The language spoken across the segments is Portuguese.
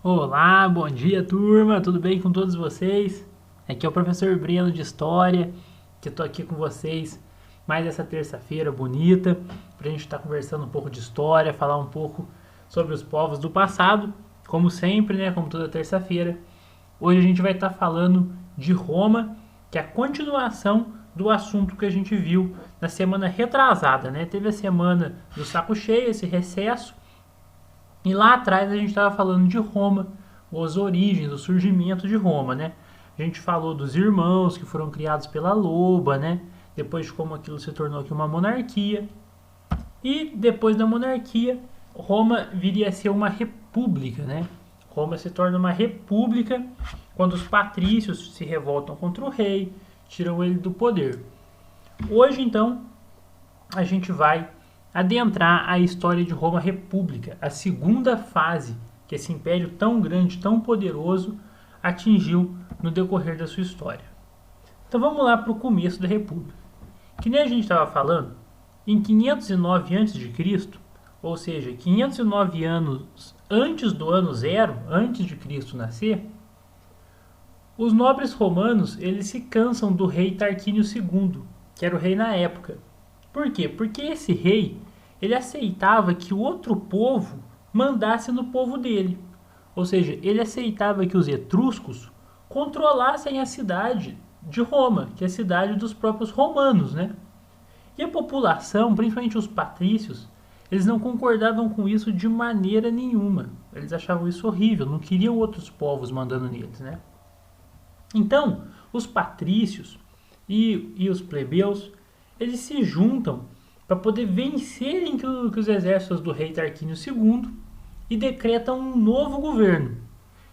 Olá, bom dia turma, tudo bem com todos vocês? Aqui é o professor Breno de História, que estou aqui com vocês mais essa terça-feira bonita, para a gente estar conversando um pouco de história, falar um pouco sobre os povos do passado, como sempre, né, como toda terça-feira. Hoje a gente vai estar falando de Roma, que é a continuação do assunto que a gente viu na semana retrasada, né? Teve a semana do saco cheio, esse recesso, e lá atrás a gente estava falando de Roma, as origens, o surgimento de Roma, né? A gente falou dos irmãos que foram criados pela loba, né? Depois de como aquilo se tornou aqui uma monarquia. E depois da monarquia, Roma viria a ser uma república, né? Roma se torna uma república quando os patrícios se revoltam contra o rei, tiram ele do poder. Hoje, então, a gente vai adentrar a história de Roma República, a segunda fase que esse império tão grande, tão poderoso, atingiu no decorrer da sua história. Então vamos lá para o começo da República. Que nem a gente estava falando, em 509 a.C., ou seja, 509 anos antes do ano zero, antes de Cristo nascer, os nobres romanos eles se cansam do rei Tarquínio II, que era o rei na época. Por quê? Porque esse rei ele aceitava que o outro povo mandasse no povo dele. Ou seja, ele aceitava que os etruscos controlassem a cidade de Roma, que é a cidade dos próprios romanos, né? E a população, principalmente os patrícios, eles não concordavam com isso de maneira nenhuma. Eles achavam isso horrível, não queriam outros povos mandando neles, né? Então, os patrícios e os plebeus, eles se juntam para poder vencerem que os exércitos do rei Tarquínio II e decretam um novo governo.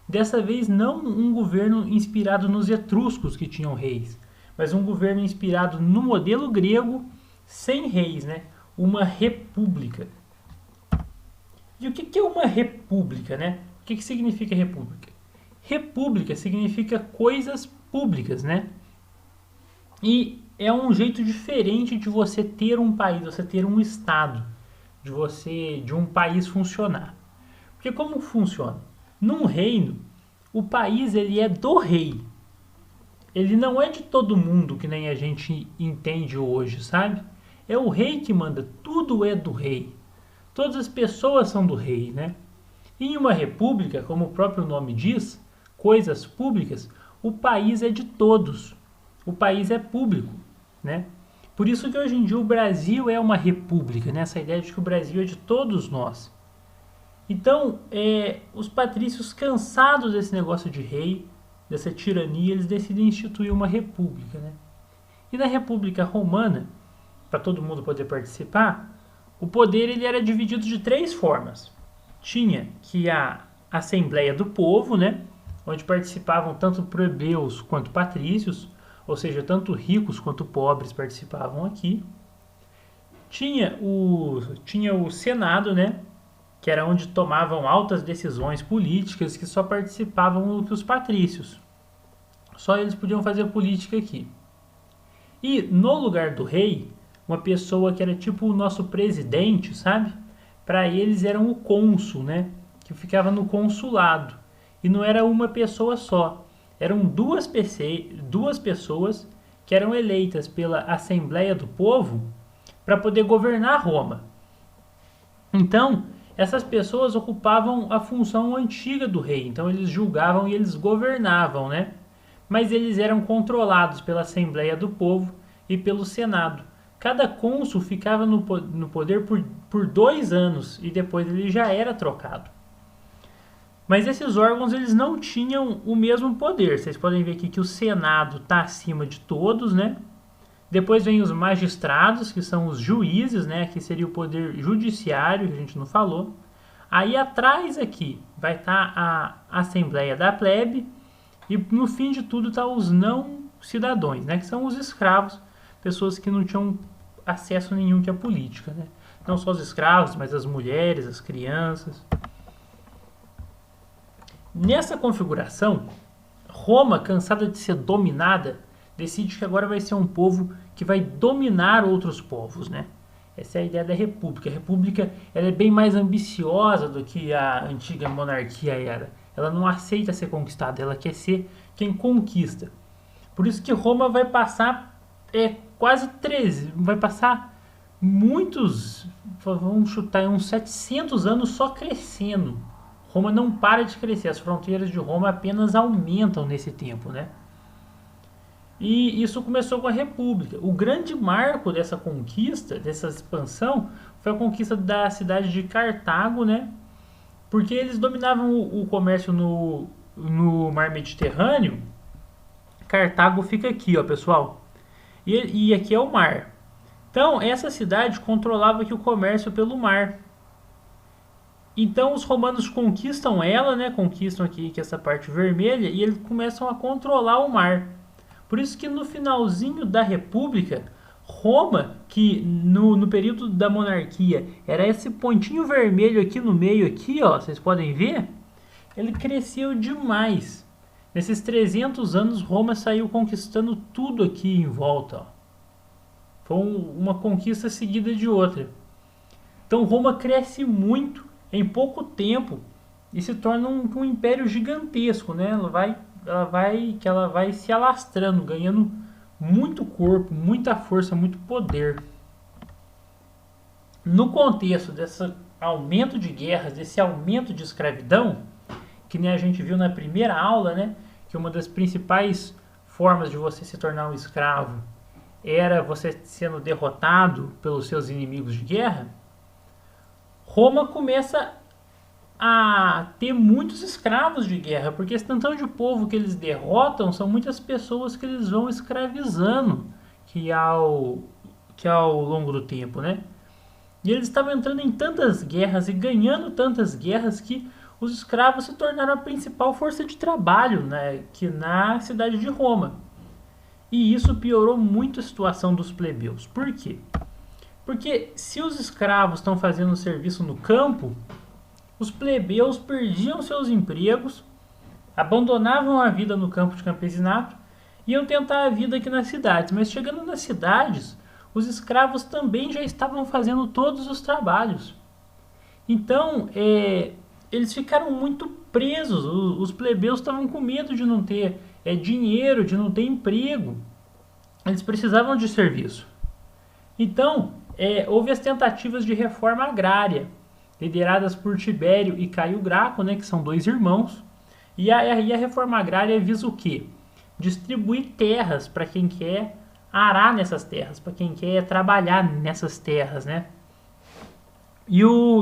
Dessa vez não um governo inspirado nos etruscos que tinham reis, mas um governo inspirado no modelo grego sem reis, né? Uma república. E o que é uma república, né? O que significa república? República significa coisas públicas, né? E é um jeito diferente de você ter um país, você ter um estado, de um país funcionar. Porque como funciona? Num reino, o país ele é do rei. Ele não é de todo mundo que nem a gente entende hoje, sabe? É o rei que manda, tudo é do rei. Todas as pessoas são do rei, né? E em uma república, como o próprio nome diz, coisas públicas, o país é de todos. O país é público, né? Por isso que hoje em dia o Brasil é uma república, né? Essa ideia de que o Brasil é de todos nós. Então, os patrícios cansados desse negócio de rei, dessa tirania, eles decidem instituir uma república, né? E na República Romana, para todo mundo poder participar, o poder ele era dividido de três formas. Tinha que a Assembleia do Povo, né? Onde participavam tanto plebeus quanto patrícios, ou seja, tanto ricos quanto pobres participavam aqui. Tinha o Senado, né? Que era onde tomavam altas decisões políticas que só participavam os patrícios. Só eles podiam fazer política aqui. E no lugar do rei, uma pessoa que era tipo o nosso presidente, sabe? Para eles era o cônsul, né? Que ficava no consulado. E não era uma pessoa só. Eram duas pessoas que eram eleitas pela Assembleia do Povo para poder governar Roma. Então, essas pessoas ocupavam a função antiga do rei. Então, eles julgavam e eles governavam, né? Mas eles eram controlados pela Assembleia do Povo e pelo Senado. Cada cônsul ficava no poder por 2 anos e depois ele já era trocado. Mas esses órgãos eles não tinham o mesmo poder. Vocês podem ver aqui que o Senado está acima de todos, né? Depois vem os magistrados, que são os juízes, né? Que seria o poder judiciário, que a gente não falou. Aí atrás aqui vai estar a Assembleia da Plebe e no fim de tudo está os não cidadãos, né? Que são os escravos, pessoas que não tinham acesso nenhum à política, né? Não só os escravos, mas as mulheres, as crianças. Nessa configuração, Roma, cansada de ser dominada, decide que agora vai ser um povo que vai dominar outros povos, né? Essa é a ideia da república. A república ela é bem mais ambiciosa do que a antiga monarquia era. Ela não aceita ser conquistada, ela quer ser quem conquista. Por isso que Roma vai passar quase 13, vai passar muitos, vamos chutar, uns 700 anos só crescendo. Roma não para de crescer, as fronteiras de Roma apenas aumentam nesse tempo, né? E isso começou com a República. O grande marco dessa conquista, dessa expansão, foi a conquista da cidade de Cartago, né? Porque eles dominavam o comércio no mar Mediterrâneo. Cartago fica aqui, ó, pessoal. E aqui é o mar. Então, essa cidade controlava aqui o comércio pelo mar. Então, os romanos conquistam ela, né? Conquistam aqui essa parte vermelha e eles começam a controlar o mar. Por isso que no finalzinho da República, Roma, que no período da monarquia era esse pontinho vermelho aqui no meio, aqui, ó, vocês podem ver, ele cresceu demais. Nesses 300 anos, Roma saiu conquistando tudo aqui em volta. Ó. Foi uma conquista seguida de outra. Então Roma cresce muito em pouco tempo e se torna um império gigantesco, né? Ela vai se alastrando, ganhando muito corpo, muita força, muito poder. No contexto desse aumento de guerras, desse aumento de escravidão, que nem a gente viu na primeira aula, né? Que uma das principais formas de você se tornar um escravo era você sendo derrotado pelos seus inimigos de guerra. Roma começa a ter muitos escravos de guerra, porque esse tantão de povo que eles derrotam são muitas pessoas que eles vão escravizando que ao longo do tempo, né? E eles estavam entrando em tantas guerras e ganhando tantas guerras que os escravos se tornaram a principal força de trabalho, né, que na cidade de Roma. E isso piorou muito a situação dos plebeus. Por quê? Porque se os escravos estão fazendo serviço no campo, os plebeus perdiam seus empregos, abandonavam a vida no campo de campesinato e iam tentar a vida aqui nas cidades. Mas chegando nas cidades, os escravos também já estavam fazendo todos os trabalhos. Então, eles ficaram muito presos. Os plebeus estavam com medo de não ter dinheiro, de não ter emprego. Eles precisavam de serviço. Então, houve as tentativas de reforma agrária, lideradas por Tibério e Caio Graco, né, que são dois irmãos. E a reforma agrária visa o quê? Distribuir terras para quem quer arar nessas terras, para quem quer trabalhar nessas terras, né? E o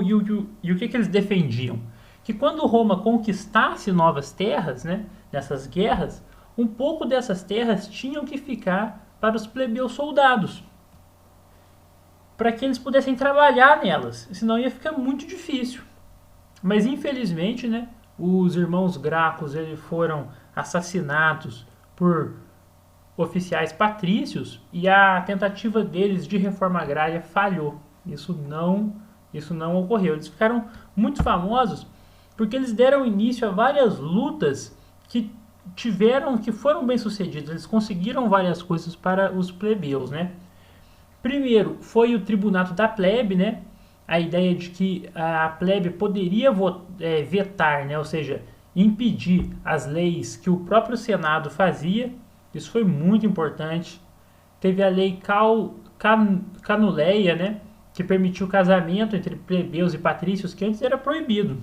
que eles defendiam? Que quando Roma conquistasse novas terras, né, nessas guerras, um pouco dessas terras tinham que ficar para os plebeus soldados, para que eles pudessem trabalhar nelas, senão ia ficar muito difícil. Mas infelizmente, né, os irmãos Gracos eles foram assassinados por oficiais patrícios e a tentativa deles de reforma agrária falhou. Isso não ocorreu. Eles ficaram muito famosos porque eles deram início a várias lutas que foram bem sucedidas. Eles conseguiram várias coisas para os plebeus, né? Primeiro foi o tribunato da plebe, né? A ideia de que a plebe poderia vetar, né? Ou seja, impedir as leis que o próprio Senado fazia. Isso foi muito importante. Teve a lei Canuleia, né? Que permitiu o casamento entre plebeus e patrícios, que antes era proibido.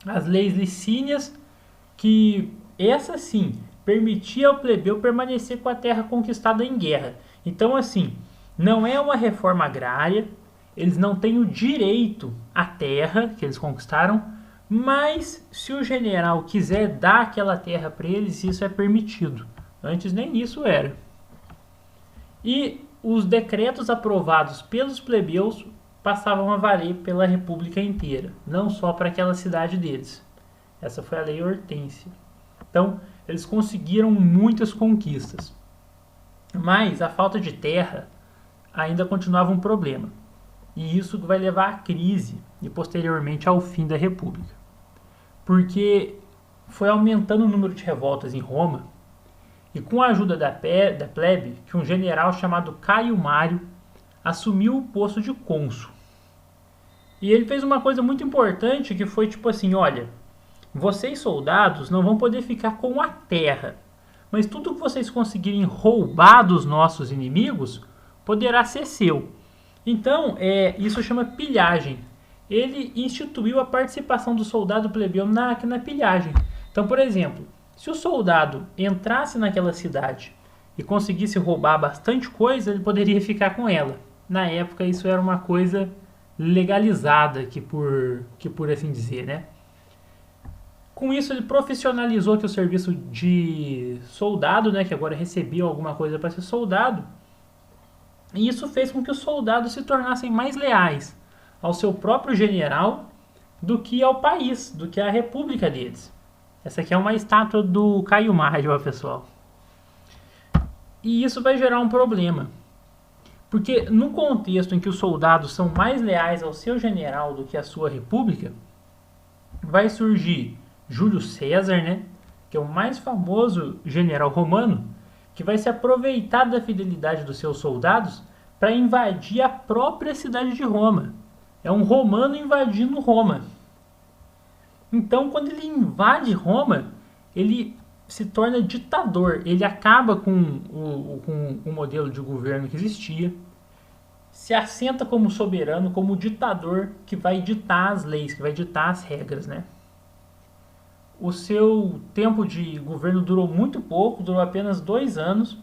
As leis licínias, que essa sim permitia ao plebeu permanecer com a terra conquistada em guerra. Então, assim, não é uma reforma agrária, eles não têm o direito à terra que eles conquistaram, mas se o general quiser dar aquela terra para eles, isso é permitido. Antes nem isso era. E os decretos aprovados pelos plebeus passavam a valer pela república inteira, não só para aquela cidade deles. Essa foi a lei Hortência. Então, eles conseguiram muitas conquistas. Mas a falta de terra ainda continuava um problema. E isso vai levar à crise e posteriormente ao fim da república. Porque foi aumentando o número de revoltas em Roma e com a ajuda da plebe, que um general chamado Caio Mário assumiu o posto de cônsul. E ele fez uma coisa muito importante que foi tipo assim, olha, vocês soldados não vão poder ficar com a terra, mas tudo que vocês conseguirem roubar dos nossos inimigos poderá ser seu. Então, isso chama pilhagem. Ele instituiu a participação do soldado plebeu na pilhagem. Então, por exemplo, se o soldado entrasse naquela cidade e conseguisse roubar bastante coisa, ele poderia ficar com ela. Na época, isso era uma coisa legalizada, que por assim dizer, né? Com isso, ele profissionalizou que o serviço de soldado, né, que agora recebia alguma coisa para ser soldado, e isso fez com que os soldados se tornassem mais leais ao seu próprio general do que ao país, do que à república deles. Essa aqui é uma estátua do Caio Mágico, pessoal. E isso vai gerar um problema. Porque no contexto em que os soldados são mais leais ao seu general do que à sua república, vai surgir Júlio César, né, que é o mais famoso general romano, que vai se aproveitar da fidelidade dos seus soldados para invadir a própria cidade de Roma. É um romano invadindo Roma. Então, quando ele invade Roma, ele se torna ditador. Ele acaba com o modelo de governo que existia, se assenta como soberano, como ditador que vai ditar as leis, que vai ditar as regras, né? O seu tempo de governo durou muito pouco, durou apenas 2 anos,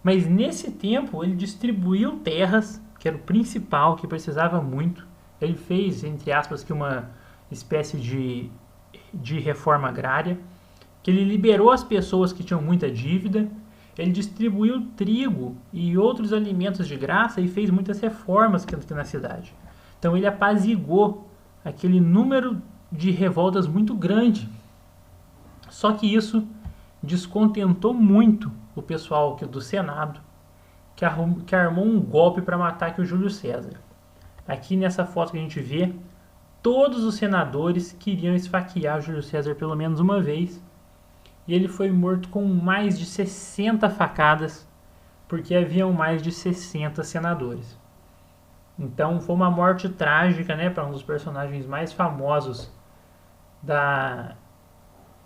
mas nesse tempo ele distribuiu terras, que era o principal, que precisava muito. Ele fez, entre aspas, que uma espécie de reforma agrária, que ele liberou as pessoas que tinham muita dívida, ele distribuiu trigo e outros alimentos de graça e fez muitas reformas aqui na cidade. Então ele apaziguou aquele número de revoltas muito grande. Só que isso descontentou muito o pessoal do Senado, que armou um golpe para matar aqui o Júlio César. Aqui nessa foto que a gente vê, todos os senadores queriam esfaquear o Júlio César pelo menos uma vez, e ele foi morto com mais de 60 facadas, porque haviam mais de 60 senadores. Então foi uma morte trágica, né, para um dos personagens mais famosos da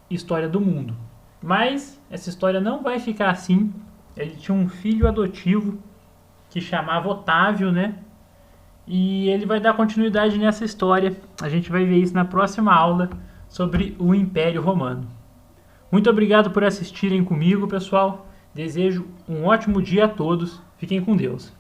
história do mundo. Mas essa história não vai ficar assim. Ele tinha um filho adotivo que chamava Otávio, né? E ele vai dar continuidade nessa história. A gente vai ver isso na próxima aula sobre o Império Romano. Muito obrigado por assistirem comigo, pessoal. Desejo um ótimo dia a todos. Fiquem com Deus.